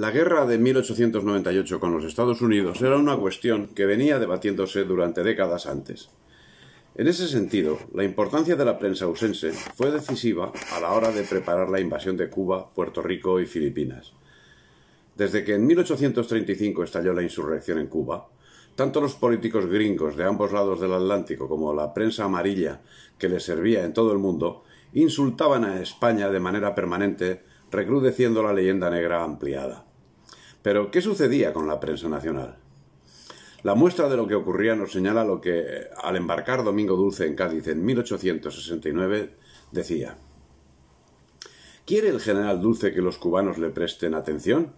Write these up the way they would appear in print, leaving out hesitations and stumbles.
La guerra de 1898 con los Estados Unidos era una cuestión que venía debatiéndose durante décadas antes. En ese sentido, la importancia de la prensa ausense fue decisiva a la hora de preparar la invasión de Cuba, Puerto Rico y Filipinas. Desde que en 1835 estalló la insurrección en Cuba, tanto los políticos gringos de ambos lados del Atlántico como la prensa amarilla que les servía en todo el mundo insultaban a España de manera permanente, recrudeciendo la leyenda negra ampliada. Pero, ¿qué sucedía con la prensa nacional? La muestra de lo que ocurría nos señala lo que, al embarcar Domingo Dulce en Cádiz en 1869, decía: ¿Quiere el general Dulce que los cubanos le presten atención?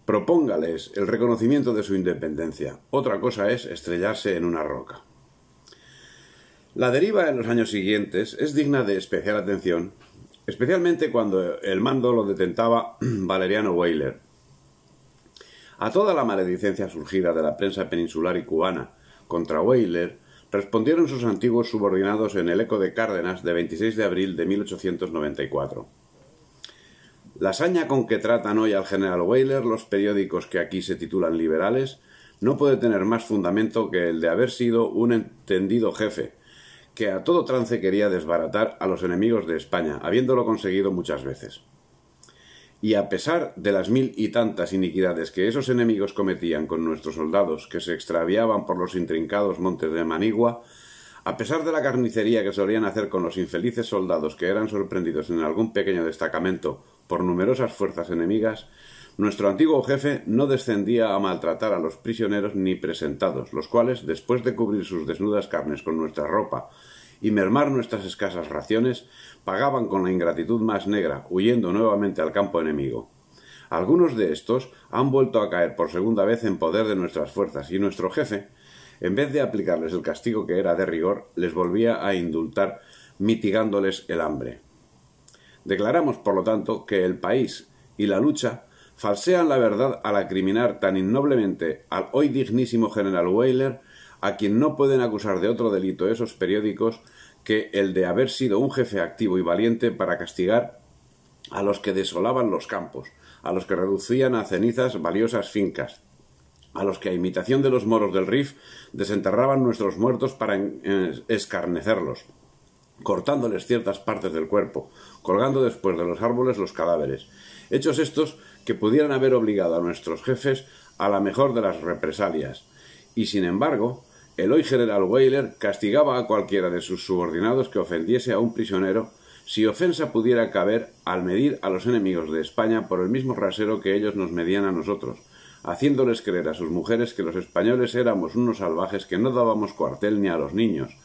Propóngales el reconocimiento de su independencia. Otra cosa es estrellarse en una roca. La deriva en los años siguientes es digna de especial atención, especialmente cuando el mando lo detentaba Valeriano Weyler. A toda la maledicencia surgida de la prensa peninsular y cubana contra Weyler respondieron sus antiguos subordinados en el Eco de Cárdenas de 26 de abril de 1894. La hazaña con que tratan hoy al general Weyler los periódicos que aquí se titulan liberales no puede tener más fundamento que el de haber sido un entendido jefe, que a todo trance quería desbaratar a los enemigos de España, habiéndolo conseguido muchas veces. Y a pesar de las mil y tantas iniquidades que esos enemigos cometían con nuestros soldados que se extraviaban por los intrincados montes de Manigua, a pesar de la carnicería que solían hacer con los infelices soldados que eran sorprendidos en algún pequeño destacamento por numerosas fuerzas enemigas, nuestro antiguo jefe no descendía a maltratar a los prisioneros ni presentados, los cuales, después de cubrir sus desnudas carnes con nuestra ropa y mermar nuestras escasas raciones, pagaban con la ingratitud más negra, huyendo nuevamente al campo enemigo. Algunos de estos han vuelto a caer por segunda vez en poder de nuestras fuerzas, y nuestro jefe, en vez de aplicarles el castigo que era de rigor, les volvía a indultar, mitigándoles el hambre. Declaramos, por lo tanto, que el país y la lucha falsean la verdad al acriminar tan innoblemente al hoy dignísimo general Weyler, a quien no pueden acusar de otro delito esos periódicos que el de haber sido un jefe activo y valiente para castigar a los que desolaban los campos, a los que reducían a cenizas valiosas fincas, a los que, a imitación de los moros del Rif, desenterraban nuestros muertos para escarnecerlos, cortándoles ciertas partes del cuerpo, colgando después de los árboles los cadáveres. Hechos estos que pudieran haber obligado a nuestros jefes a la mejor de las represalias. Y, sin embargo, el hoy general Weyler castigaba a cualquiera de sus subordinados que ofendiese a un prisionero, si ofensa pudiera caber al medir a los enemigos de España por el mismo rasero que ellos nos medían a nosotros, haciéndoles creer a sus mujeres que los españoles éramos unos salvajes que no dábamos cuartel ni a los niños,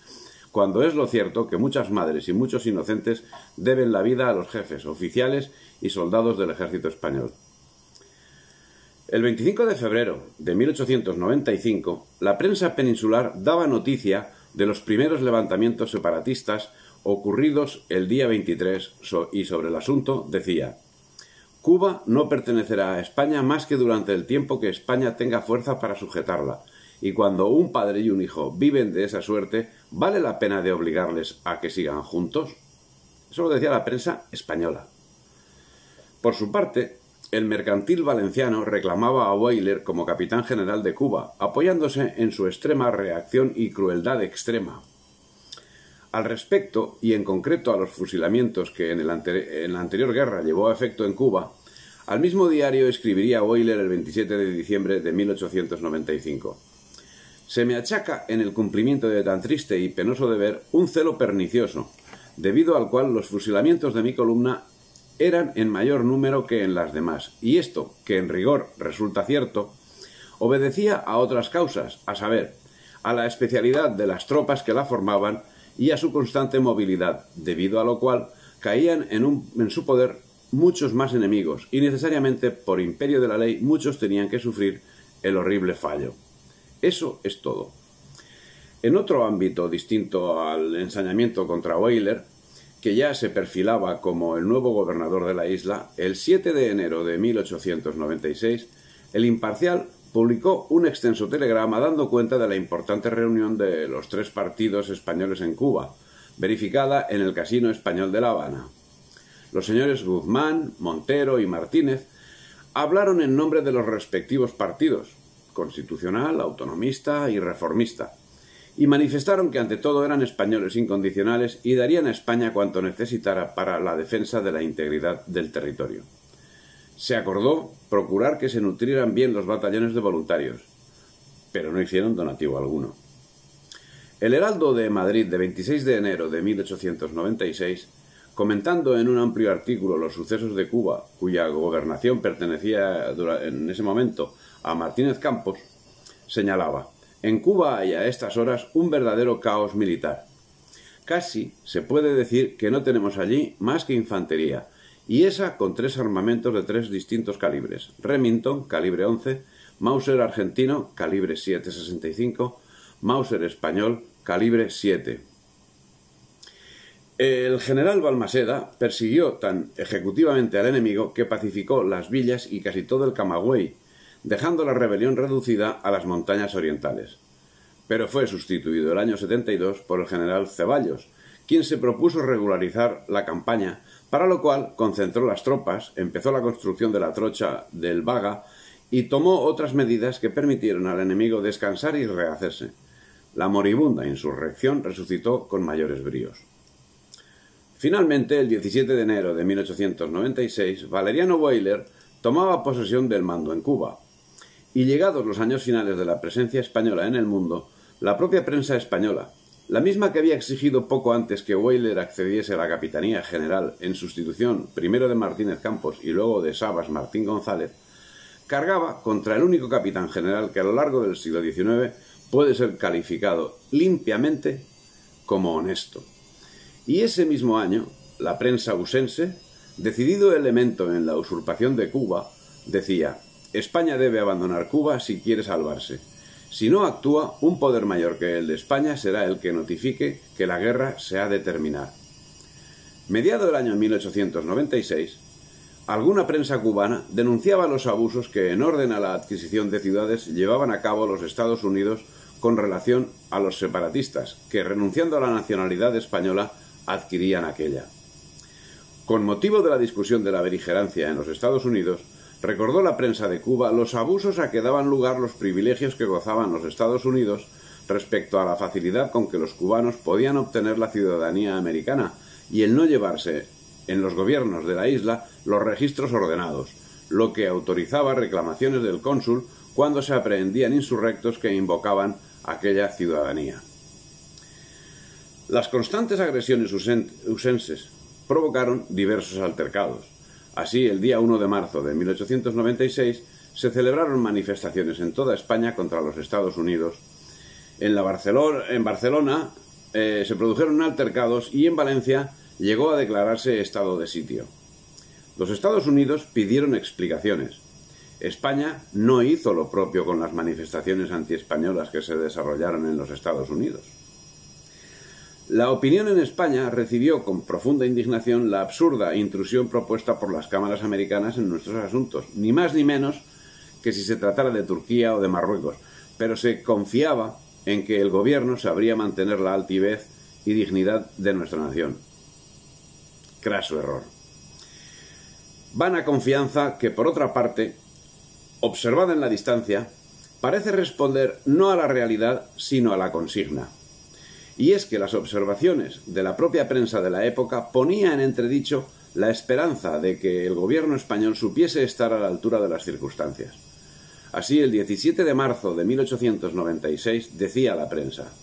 cuando es lo cierto que muchas madres y muchos inocentes deben la vida a los jefes, oficiales y soldados del ejército español. El 25 de febrero de 1895, la prensa peninsular daba noticia de los primeros levantamientos separatistas ocurridos el día 23 y sobre el asunto decía: Cuba no pertenecerá a España más que durante el tiempo que España tenga fuerza para sujetarla, y cuando un padre y un hijo viven de esa suerte, ¿vale la pena de obligarles a que sigan juntos? Eso lo decía la prensa española. Por su parte, el mercantil valenciano reclamaba a Weyler como capitán general de Cuba, apoyándose en su extrema reacción y crueldad extrema. Al respecto, y en concreto a los fusilamientos que en la anterior guerra llevó a efecto en Cuba, al mismo diario escribiría Weyler el 27 de diciembre de 1895. Se me achaca en el cumplimiento de tan triste y penoso deber un celo pernicioso, debido al cual los fusilamientos de mi columna eran en mayor número que en las demás, y esto, que en rigor resulta cierto, obedecía a otras causas, a saber, a la especialidad de las tropas que la formaban y a su constante movilidad, debido a lo cual caían en su poder muchos más enemigos, y necesariamente, por imperio de la ley, muchos tenían que sufrir el horrible fallo. Eso es todo. En otro ámbito distinto al ensañamiento contra Weyler, que ya se perfilaba como el nuevo gobernador de la isla, el 7 de enero de 1896, el Imparcial publicó un extenso telegrama dando cuenta de la importante reunión de los tres partidos españoles en Cuba, verificada en el Casino Español de La Habana. Los señores Guzmán, Montero y Martínez hablaron en nombre de los respectivos partidos, constitucional, autonomista y reformista, y manifestaron que ante todo eran españoles incondicionales y darían a España cuanto necesitara para la defensa de la integridad del territorio. Se acordó procurar que se nutrieran bien los batallones de voluntarios, pero no hicieron donativo alguno. El Heraldo de Madrid de 26 de enero de 1896, comentando en un amplio artículo los sucesos de Cuba, cuya gobernación pertenecía en ese momento a Martínez Campos, señalaba: en Cuba hay a estas horas un verdadero caos militar. Casi se puede decir que no tenemos allí más que infantería, y esa con 3 armamentos de 3 distintos calibres: Remington, calibre 11, Mauser argentino, calibre 7,65, Mauser español, calibre 7. El general Balmaseda persiguió tan ejecutivamente al enemigo que pacificó las villas y casi todo el Camagüey, dejando la rebelión reducida a las montañas orientales. Pero fue sustituido el año 72 por el general Ceballos, quien se propuso regularizar la campaña, para lo cual concentró las tropas, empezó la construcción de la trocha del Baga y tomó otras medidas que permitieron al enemigo descansar y rehacerse. La moribunda insurrección resucitó con mayores bríos. Finalmente, el 17 de enero de 1896, Valeriano Weyler tomaba posesión del mando en Cuba. Y llegados los años finales de la presencia española en el mundo, la propia prensa española, la misma que había exigido poco antes que Weyler accediese a la capitanía general en sustitución primero de Martínez Campos y luego de Sabas Martín González, cargaba contra el único capitán general que a lo largo del siglo XIX puede ser calificado limpiamente como honesto. Y ese mismo año, la prensa usense, decidido elemento en la usurpación de Cuba, decía: España debe abandonar Cuba si quiere salvarse. Si no actúa, un poder mayor que el de España será el que notifique que la guerra se ha de terminar. Mediado el año 1896, alguna prensa cubana denunciaba los abusos que, en orden a la adquisición de ciudades, llevaban a cabo los Estados Unidos con relación a los separatistas, que, renunciando a la nacionalidad española, adquirían aquella. Con motivo de la discusión de la beligerancia en los Estados Unidos, recordó la prensa de Cuba los abusos a que daban lugar los privilegios que gozaban los Estados Unidos respecto a la facilidad con que los cubanos podían obtener la ciudadanía americana y el no llevarse en los gobiernos de la isla los registros ordenados, lo que autorizaba reclamaciones del cónsul cuando se aprehendían insurrectos que invocaban aquella ciudadanía. Las constantes agresiones usenses provocaron diversos altercados. Así, el día 1 de marzo de 1896 se celebraron manifestaciones en toda España contra los Estados Unidos. En Barcelona se produjeron altercados y en Valencia llegó a declararse estado de sitio. Los Estados Unidos pidieron explicaciones. España no hizo lo propio con las manifestaciones antiespañolas que se desarrollaron en los Estados Unidos. La opinión en España recibió con profunda indignación la absurda intrusión propuesta por las cámaras americanas en nuestros asuntos, ni más ni menos que si se tratara de Turquía o de Marruecos, pero se confiaba en que el gobierno sabría mantener la altivez y dignidad de nuestra nación. Craso error. Vana confianza que, por otra parte, observada en la distancia, parece responder no a la realidad, sino a la consigna. Y es que las observaciones de la propia prensa de la época ponían en entredicho la esperanza de que el gobierno español supiese estar a la altura de las circunstancias. Así, el 17 de marzo de 1896 decía la prensa: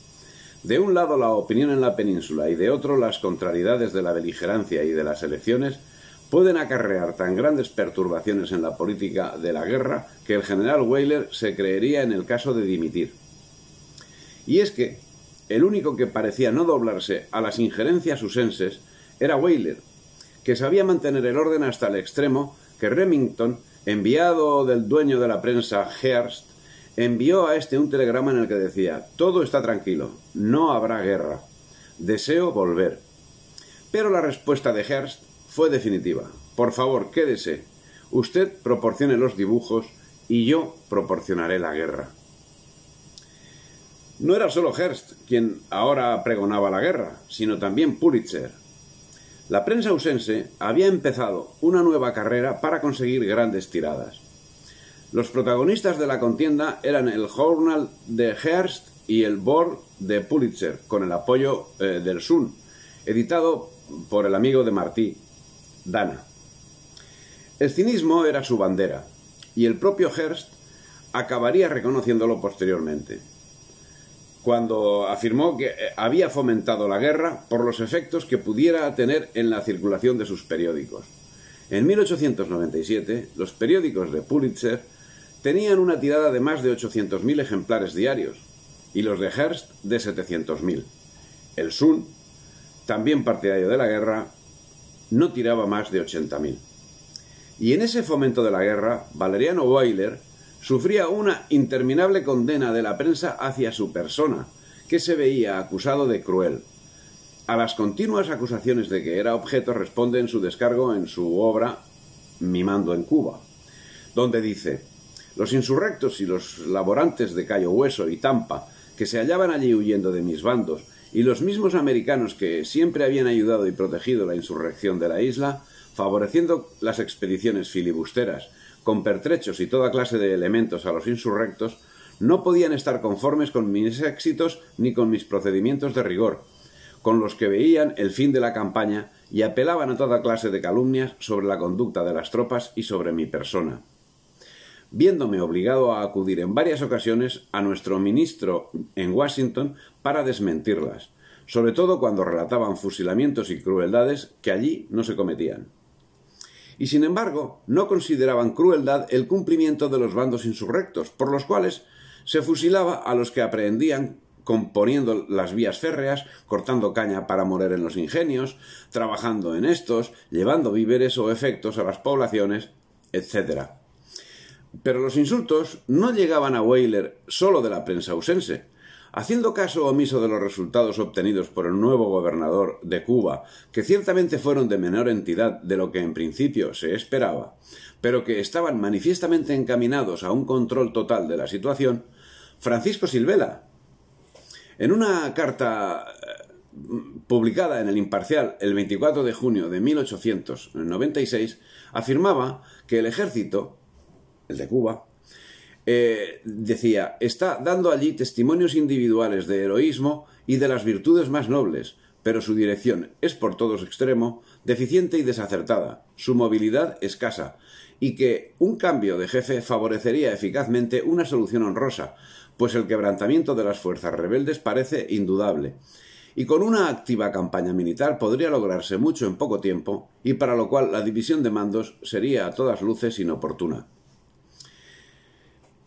de un lado la opinión en la península y de otro las contrariedades de la beligerancia y de las elecciones pueden acarrear tan grandes perturbaciones en la política de la guerra que el general Weyler se creería en el caso de dimitir. Y es que el único que parecía no doblarse a las injerencias usenses era Weyler, que sabía mantener el orden hasta el extremo que Remington, enviado del dueño de la prensa Hearst, envió a este un telegrama en el que decía: todo está tranquilo, no habrá guerra, deseo volver. Pero la respuesta de Hearst fue definitiva: por favor, quédese, usted proporcione los dibujos y yo proporcionaré la guerra. No era solo Hearst quien ahora pregonaba la guerra, sino también Pulitzer. La prensa ausense había empezado una nueva carrera para conseguir grandes tiradas. Los protagonistas de la contienda eran el Journal de Hearst y el Board de Pulitzer, con el apoyo del Sun, editado por el amigo de Martí, Dana. El cinismo era su bandera, y el propio Hearst acabaría reconociéndolo posteriormente, cuando afirmó que había fomentado la guerra por los efectos que pudiera tener en la circulación de sus periódicos. En 1897, los periódicos de Pulitzer tenían una tirada de más de 800.000 ejemplares diarios, y los de Hearst de 700.000. El Sun, también partidario de la guerra, no tiraba más de 80.000. Y en ese fomento de la guerra, Valeriano Weyler sufría una interminable condena de la prensa hacia su persona, que se veía acusado de cruel. A las continuas acusaciones de que era objeto responde en su descargo en su obra Mi mando en Cuba, donde dice: los insurrectos y los laborantes de Cayo Hueso y Tampa, que se hallaban allí huyendo de mis bandos, y los mismos americanos que siempre habían ayudado y protegido la insurrección de la isla, favoreciendo las expediciones filibusteras, con pertrechos y toda clase de elementos a los insurrectos, no podían estar conformes con mis éxitos ni con mis procedimientos de rigor, con los que veían el fin de la campaña y apelaban a toda clase de calumnias sobre la conducta de las tropas y sobre mi persona. Viéndome obligado a acudir en varias ocasiones a nuestro ministro en Washington para desmentirlas, sobre todo cuando relataban fusilamientos y crueldades que allí no se cometían. Y sin embargo, no consideraban crueldad el cumplimiento de los bandos insurrectos, por los cuales se fusilaba a los que aprehendían componiendo las vías férreas, cortando caña para moler en los ingenios, trabajando en estos, llevando víveres o efectos a las poblaciones, etc. Pero los insultos no llegaban a Weyler solo de la prensa ausense. Haciendo caso omiso de los resultados obtenidos por el nuevo gobernador de Cuba, que ciertamente fueron de menor entidad de lo que en principio se esperaba, pero que estaban manifiestamente encaminados a un control total de la situación, Francisco Silvela, en una carta publicada en El Imparcial el 24 de junio de 1896, afirmaba que el ejército, el de Cuba, decía, está dando allí testimonios individuales de heroísmo y de las virtudes más nobles, pero su dirección es por todos extremo, deficiente y desacertada, su movilidad escasa, y que un cambio de jefe favorecería eficazmente una solución honrosa, pues el quebrantamiento de las fuerzas rebeldes parece indudable, y con una activa campaña militar podría lograrse mucho en poco tiempo, y para lo cual la división de mandos sería a todas luces inoportuna.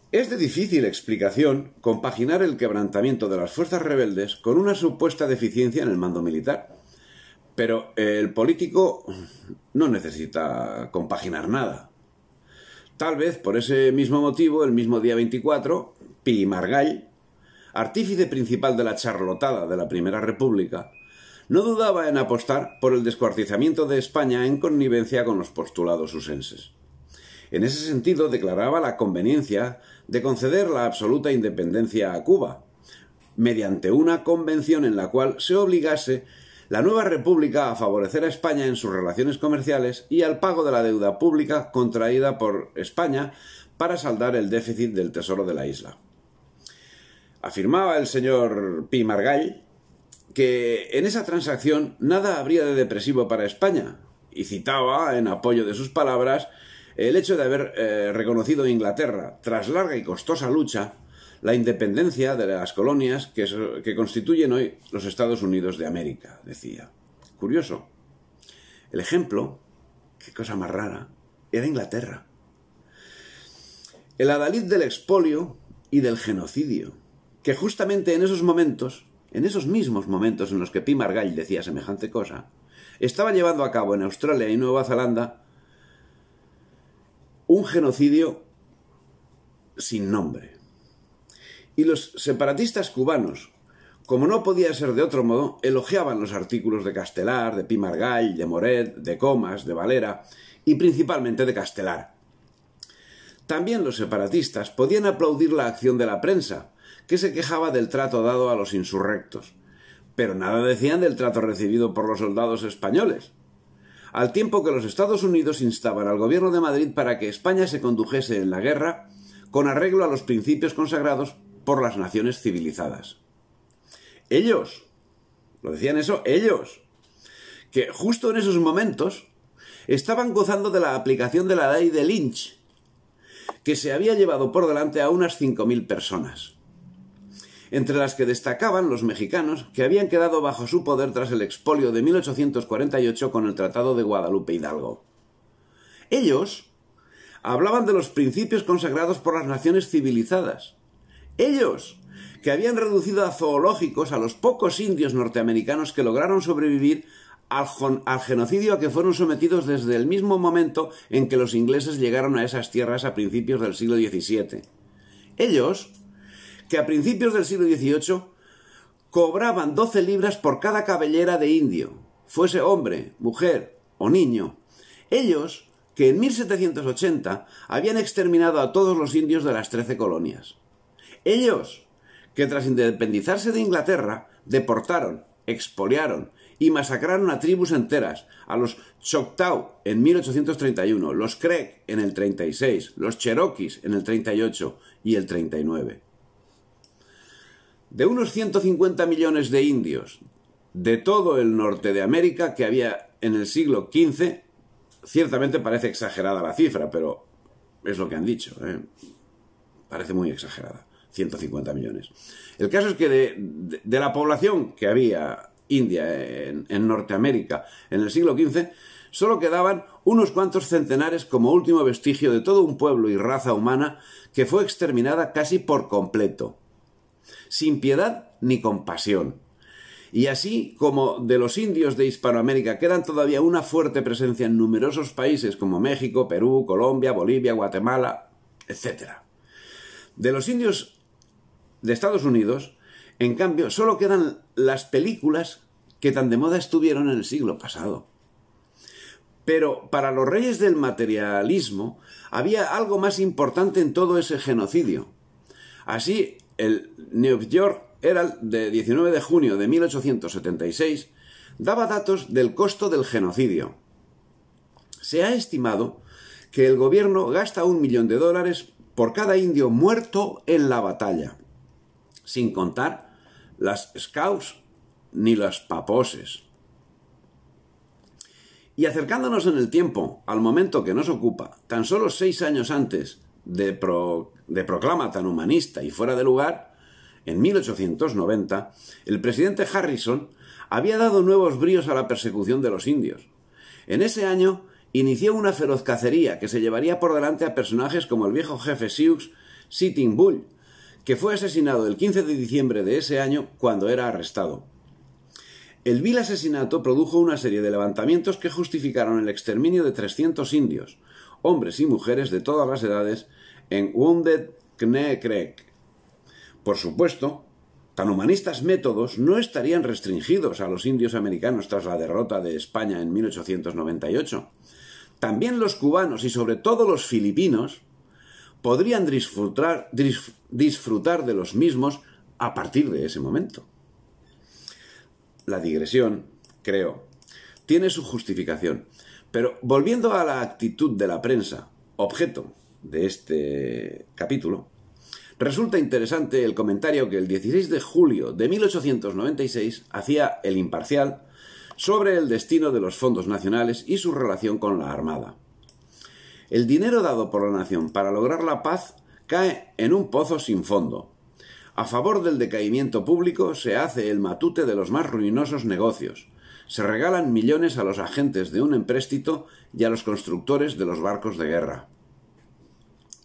Es de difícil explicación compaginar el quebrantamiento de las fuerzas rebeldes con una supuesta deficiencia en el mando militar. Pero el político no necesita compaginar nada. Tal vez por ese mismo motivo, el mismo día 24, Pi Margall, artífice principal de la charlotada de la Primera República, no dudaba en apostar por el descuartizamiento de España en connivencia con los postulados usenses. En ese sentido, declaraba la conveniencia de conceder la absoluta independencia a Cuba, mediante una convención en la cual se obligase la nueva república a favorecer a España en sus relaciones comerciales y al pago de la deuda pública contraída por España para saldar el déficit del tesoro de la isla. Afirmaba el señor Pi Margall que en esa transacción nada habría de depresivo para España, y citaba, en apoyo de sus palabras, el hecho de haber reconocido a Inglaterra, tras larga y costosa lucha, la independencia de las colonias que constituyen hoy los Estados Unidos de América, decía. Curioso. El ejemplo, qué cosa más rara, era Inglaterra. El adalid del expolio y del genocidio, que justamente en esos momentos, en esos mismos momentos en los que Pi Margall decía semejante cosa, estaba llevando a cabo en Australia y Nueva Zelanda un genocidio sin nombre. Y los separatistas cubanos, como no podía ser de otro modo, elogiaban los artículos de Castelar, de Pi Margall, de Moret, de Comas, de Valera y principalmente de Castelar. También los separatistas podían aplaudir la acción de la prensa, que se quejaba del trato dado a los insurrectos, pero nada decían del trato recibido por los soldados españoles, al tiempo que los Estados Unidos instaban al gobierno de Madrid para que España se condujese en la guerra con arreglo a los principios consagrados por las naciones civilizadas. Ellos, lo decían eso, ellos, que justo en esos momentos estaban gozando de la aplicación de la ley de Lynch, que se había llevado por delante a unas 5.000 personas, entre las que destacaban los mexicanos que habían quedado bajo su poder tras el expolio de 1848 con el Tratado de Guadalupe Hidalgo. Ellos hablaban de los principios consagrados por las naciones civilizadas. Ellos, que habían reducido a zoológicos a los pocos indios norteamericanos que lograron sobrevivir al genocidio a que fueron sometidos desde el mismo momento en que los ingleses llegaron a esas tierras a principios del siglo XVII. Ellos, que a principios del siglo XVIII cobraban 12 libras por cada cabellera de indio, fuese hombre, mujer o niño. Ellos, que en 1780 habían exterminado a todos los indios de las 13 colonias. Ellos, que tras independizarse de Inglaterra, deportaron, expoliaron y masacraron a tribus enteras, a los Choctaw en 1831, los Creek en el 36, los Cherokees en el 38 y el 39. De unos 150 millones de indios de todo el norte de América que había en el siglo XV, ciertamente parece exagerada la cifra, pero es lo que han dicho, parece muy exagerada, 150 millones. El caso es que de la población que había india en Norteamérica en el siglo XV, solo quedaban unos cuantos centenares como último vestigio de todo un pueblo y raza humana que fue exterminada casi por completo, sin piedad ni compasión. Y así como de los indios de Hispanoamérica quedan todavía una fuerte presencia en numerosos países como México, Perú, Colombia, Bolivia, Guatemala, etc. De los indios de Estados Unidos, en cambio, solo quedan las películas que tan de moda estuvieron en el siglo pasado. Pero para los reyes del materialismo había algo más importante en todo ese genocidio. Así, el New York Herald de 19 de junio de 1876 daba datos del costo del genocidio. Se ha estimado que el gobierno gasta $1 millón por cada indio muerto en la batalla, sin contar las scouts ni las paposes. Y acercándonos en el tiempo al momento que nos ocupa, tan solo 6 años antes de proclama tan humanista y fuera de lugar, en 1890, el presidente Harrison había dado nuevos bríos a la persecución de los indios. En ese año inició una feroz cacería que se llevaría por delante a personajes como el viejo jefe Sioux, Sitting Bull, que fue asesinado el 15 de diciembre de ese año cuando era arrestado. El vil asesinato produjo una serie de levantamientos que justificaron el exterminio de 300 indios, hombres y mujeres de todas las edades, en Wounded Knee Creek. Por supuesto, tan humanistas métodos no estarían restringidos a los indios americanos tras la derrota de España en 1898. También los cubanos y sobre todo los filipinos podrían disfrutar de los mismos a partir de ese momento. La digresión, creo, tiene su justificación, pero volviendo a la actitud de la prensa, objeto de este capítulo, resulta interesante el comentario que el 16 de julio de 1896 hacía El Imparcial sobre el destino de los fondos nacionales y su relación con la Armada. El dinero dado por la nación para lograr la paz cae en un pozo sin fondo. A favor del decaimiento público se hace el matute de los más ruinosos negocios. Se regalan millones a los agentes de un empréstito y a los constructores de los barcos de guerra.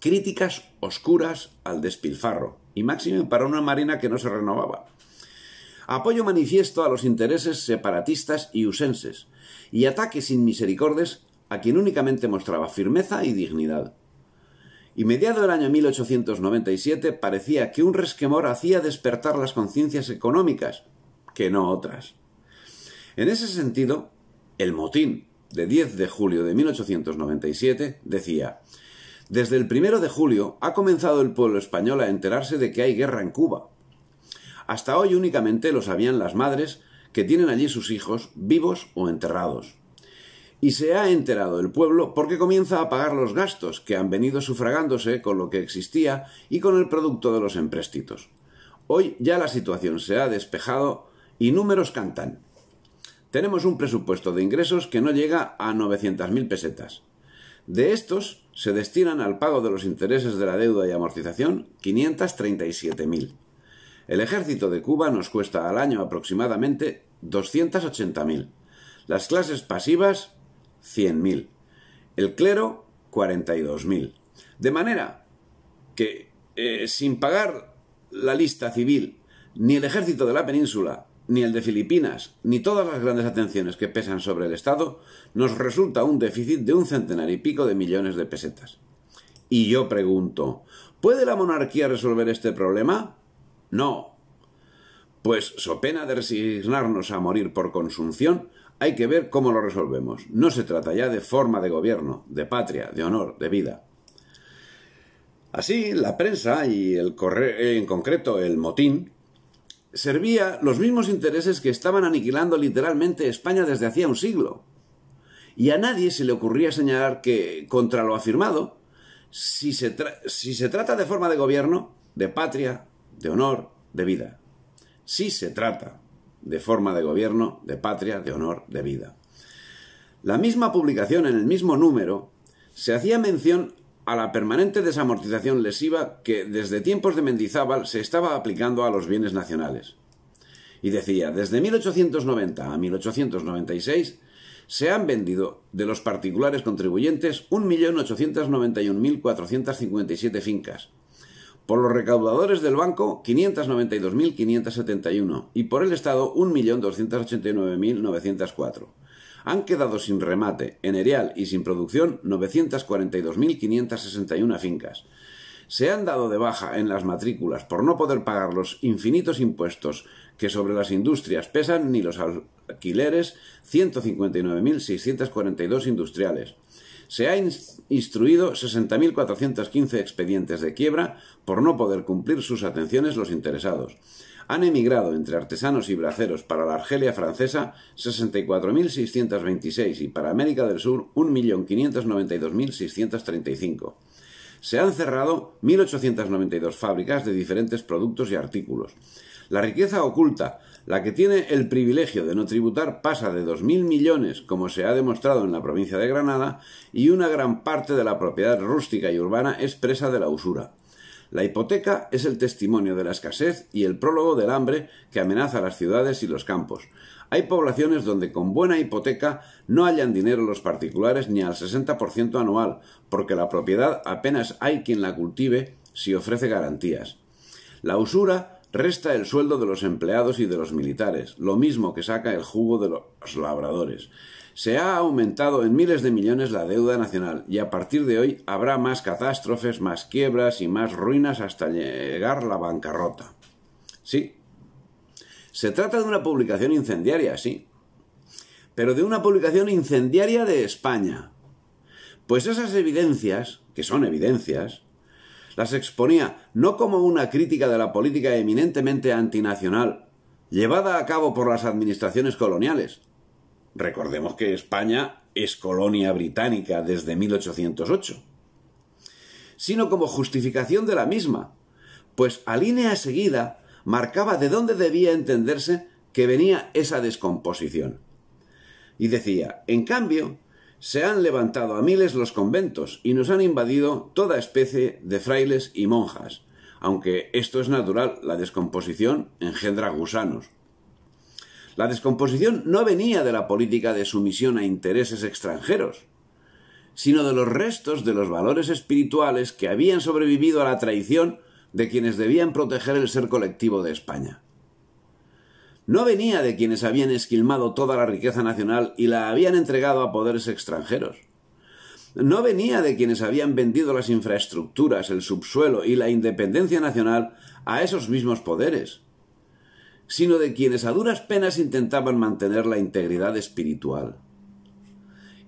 Críticas oscuras al despilfarro, y máxime para una marina que no se renovaba. Apoyo manifiesto a los intereses separatistas y usenses, y ataque sin misericordias a quien únicamente mostraba firmeza y dignidad. Y mediado el año 1897 parecía que un resquemor hacía despertar las conciencias económicas, que no otras. En ese sentido, el motín de 10 de julio de 1897 decía: desde el 1 de julio ha comenzado el pueblo español a enterarse de que hay guerra en Cuba. Hasta hoy únicamente lo sabían las madres que tienen allí sus hijos vivos o enterrados. Y se ha enterado el pueblo porque comienza a pagar los gastos que han venido sufragándose con lo que existía y con el producto de los empréstitos. Hoy ya la situación se ha despejado y números cantan. Tenemos un presupuesto de ingresos que no llega a 900.000 pesetas. De estos se destinan al pago de los intereses de la deuda y amortización 537.000. El ejército de Cuba nos cuesta al año aproximadamente 280.000. Las clases pasivas 100.000. El clero 42.000. De manera que sin pagar la lista civil, ni el ejército de la península, ni el de Filipinas, ni todas las grandes atenciones que pesan sobre el Estado, nos resulta un déficit de 1 y pico de millones de pesetas. Y yo pregunto, ¿puede la monarquía resolver este problema? No. Pues, so pena de resignarnos a morir por consunción, hay que ver cómo lo resolvemos. No se trata ya de forma de gobierno, de patria, de honor, de vida. Así, la prensa y en concreto el motín servía los mismos intereses que estaban aniquilando literalmente España desde hacía un siglo. Y a nadie se le ocurría señalar que, contra lo afirmado, si se trata de forma de gobierno, de patria, de honor, de vida. Si se trata de forma de gobierno, de patria, de honor, de vida. La misma publicación, en el mismo número, se hacía mención a la permanente desamortización lesiva que desde tiempos de Mendizábal se estaba aplicando a los bienes nacionales. Y decía, desde 1890 a 1896 se han vendido de los particulares contribuyentes 1.891.457 fincas, por los recaudadores del banco 592.571 y por el Estado 1.289.904. Han quedado sin remate, en erial y sin producción 942.561 fincas. Se han dado de baja en las matrículas por no poder pagar los infinitos impuestos que sobre las industrias pesan ni los alquileres 159.642 industriales. Se ha instruido 60.415 expedientes de quiebra por no poder cumplir sus atenciones los interesados. Han emigrado entre artesanos y braceros para la Argelia francesa 64.626 y para América del Sur 1.592.635. Se han cerrado 1.892 fábricas de diferentes productos y artículos. La riqueza oculta, la que tiene el privilegio de no tributar, pasa de 2.000 millones, como se ha demostrado en la provincia de Granada, y una gran parte de la propiedad rústica y urbana es presa de la usura. La hipoteca es el testimonio de la escasez y el prólogo del hambre que amenaza las ciudades y los campos. Hay poblaciones donde con buena hipoteca no hallan dinero los particulares ni al 60% anual, porque la propiedad apenas hay quien la cultive si ofrece garantías. La usura resta el sueldo de los empleados y de los militares, lo mismo que saca el jugo de los labradores. Se ha aumentado en miles de millones la deuda nacional y a partir de hoy habrá más catástrofes, más quiebras y más ruinas hasta llegar la bancarrota. Sí, se trata de una publicación incendiaria, sí, pero de una publicación incendiaria de España. Pues esas evidencias, que son evidencias, las exponía no como una crítica de la política eminentemente antinacional, llevada a cabo por las administraciones coloniales. Recordemos que España es colonia británica desde 1808, sino como justificación de la misma, pues a línea seguida marcaba de dónde debía entenderse que venía esa descomposición. Y decía, en cambio, se han levantado a miles los conventos y nos han invadido toda especie de frailes y monjas, aunque esto es natural, la descomposición engendra gusanos. La descomposición no venía de la política de sumisión a intereses extranjeros, sino de los restos de los valores espirituales que habían sobrevivido a la traición de quienes debían proteger el ser colectivo de España. No venía de quienes habían esquilmado toda la riqueza nacional y la habían entregado a poderes extranjeros. No venía de quienes habían vendido las infraestructuras, el subsuelo y la independencia nacional a esos mismos poderes, sino de quienes a duras penas intentaban mantener la integridad espiritual.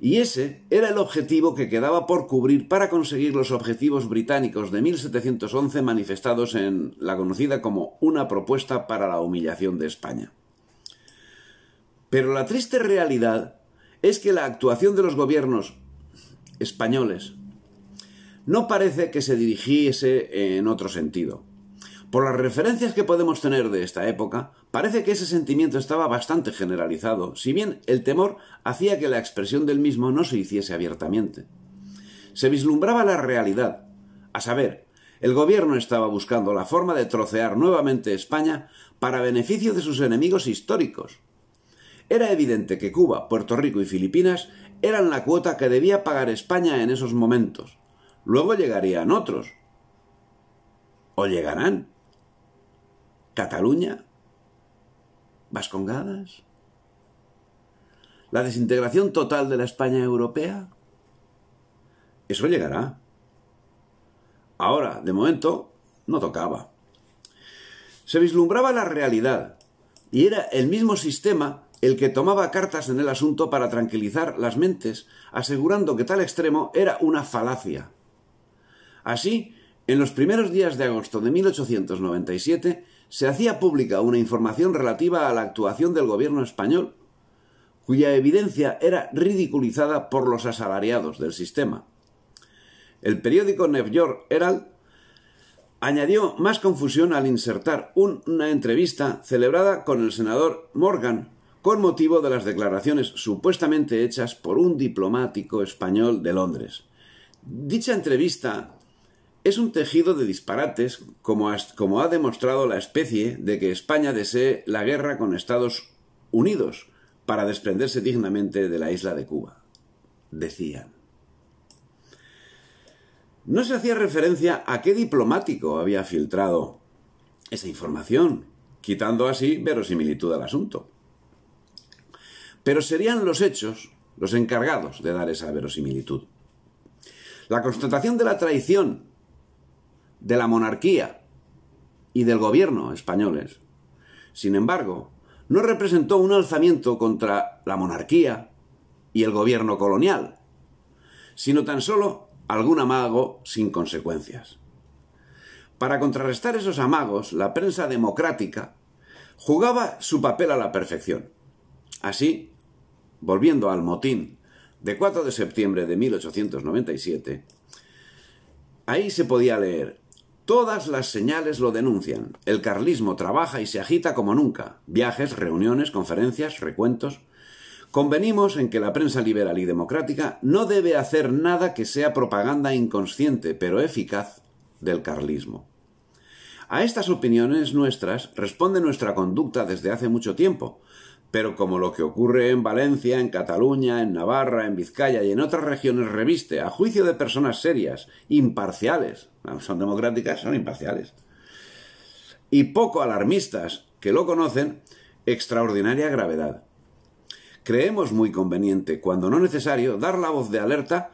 Y ese era el objetivo que quedaba por cubrir para conseguir los objetivos británicos de 1711 manifestados en la conocida como una propuesta para la humillación de España. Pero la triste realidad es que la actuación de los gobiernos españoles no parece que se dirigiese en otro sentido. Por las referencias que podemos tener de esta época, parece que ese sentimiento estaba bastante generalizado, si bien el temor hacía que la expresión del mismo no se hiciese abiertamente. Se vislumbraba la realidad, a saber, el gobierno estaba buscando la forma de trocear nuevamente España para beneficio de sus enemigos históricos. Era evidente que Cuba, Puerto Rico y Filipinas eran la cuota que debía pagar España en esos momentos. Luego llegarían otros. ¿O llegarán? ¿Cataluña? ¿Vascongadas? ¿La desintegración total de la España europea? Eso llegará. Ahora, de momento, no tocaba. Se vislumbraba la realidad, y era el mismo sistema el que tomaba cartas en el asunto para tranquilizar las mentes, asegurando que tal extremo era una falacia. Así, en los primeros días de agosto de 1897, se hacía pública una información relativa a la actuación del gobierno español, cuya evidencia era ridiculizada por los asalariados del sistema. El periódico New York Herald añadió más confusión al insertar una entrevista celebrada con el senador Morgan con motivo de las declaraciones supuestamente hechas por un diplomático español de Londres. Dicha entrevista es un tejido de disparates, como ha demostrado la especie de que España desee la guerra con Estados Unidos para desprenderse dignamente de la isla de Cuba. Decían. No se hacía referencia a qué diplomático había filtrado esa información, quitando así verosimilitud al asunto. Pero serían los hechos los encargados de dar esa verosimilitud. La constatación de la traición de la monarquía y del gobierno españoles, sin embargo, no representó un alzamiento contra la monarquía y el gobierno colonial, sino tan solo algún amago sin consecuencias. Para contrarrestar esos amagos, la prensa democrática jugaba su papel a la perfección. Así, volviendo al motín de 4 de septiembre de 1897, ahí se podía leer: todas las señales lo denuncian. El carlismo trabaja y se agita como nunca. Viajes, reuniones, conferencias, recuentos. Convenimos en que la prensa liberal y democrática no debe hacer nada que sea propaganda inconsciente, pero eficaz, del carlismo. A estas opiniones nuestras responde nuestra conducta desde hace mucho tiempo, pero como lo que ocurre en Valencia, en Cataluña, en Navarra, en Vizcaya y en otras regiones reviste, a juicio de personas serias, imparciales, son democráticas, son imparciales, y poco alarmistas, que lo conocen, extraordinaria gravedad. Creemos muy conveniente, cuando no necesario, dar la voz de alerta